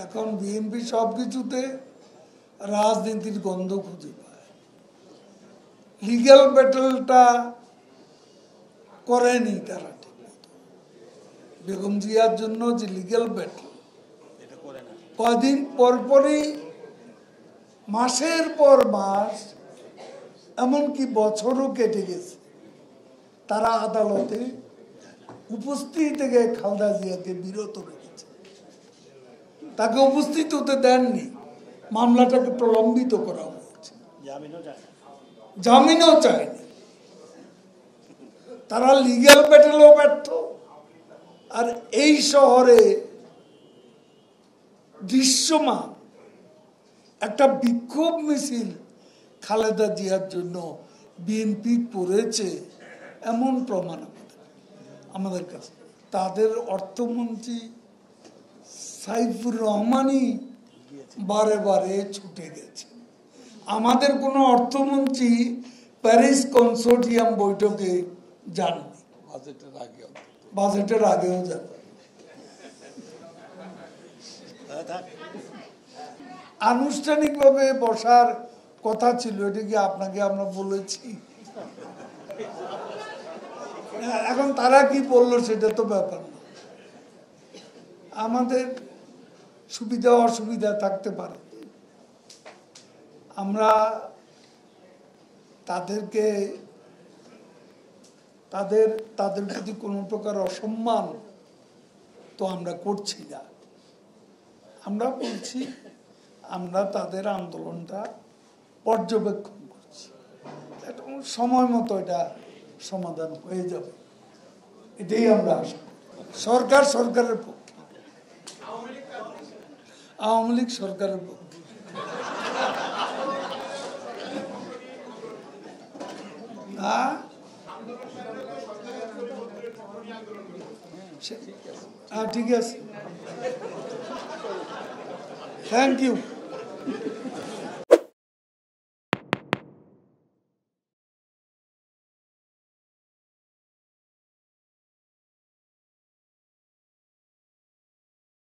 এখন বিএনপি সবকিছুতে রাজনীতির গন্ধ খুঁজে পায়। লিগ্যাল ব্যাটেলটা করেনি তারা ঠিক মতো। বেগম জিয়ার জন্য যে লিগ্যাল ব্যাটেল কদিন পরপরই মাসের পর মাস এমনকি বছরও কেটে গেছে, তারা আদালতে উপস্থিত থেকে খালেদা জিয়াকে বিরত রেখেছে, তাকে উপস্থিত হতে দেননি, মামলাটাকে প্রলম্বিত করা হয়েছে, জামিনও চায়নি। তারা লিগ্যাল ব্যাটেলও ব্যর্থ। আর এই শহরে দৃশ্যমান একটা বিক্ষোভ মিছিল খালেদা জিয়ার জন্য বিএনপি করেছে এমন প্রমাণ আমাদের কাছে। তাদের অর্থমন্ত্রী সাইফুর রহমানই বারে বারে ছুটে গেছে। আমাদের কোনো অর্থমন্ত্রী প্যারিস কনসোর্টিয়াম বৈঠকে যাননি, বাজেটের আগেও যান। আনুষ্ঠানিকভাবে বসার কথা ছিল, এটা কি আপনাকে আমরা বলেছি? এখন তারা কি বললো সেটা তো ব্যাপার না। আমাদের সুবিধা অসুবিধা থাকতে পারে, আমরা তাদেরকে তাদের প্রতি কোনো প্রকার অসম্মান তো আমরা করছি না। আমরা বলছি আমরা তাদের আন্দোলনটা পর্যবেক্ষণ করছি, সময় মতো এটা সমাধান হয়ে যাবে, এটাই আমরা আশা করি। সরকারের পক্ষে, আওয়ামী লীগ সরকারের পক্ষে। ঠিক আছে, থ্যাংক ইউ।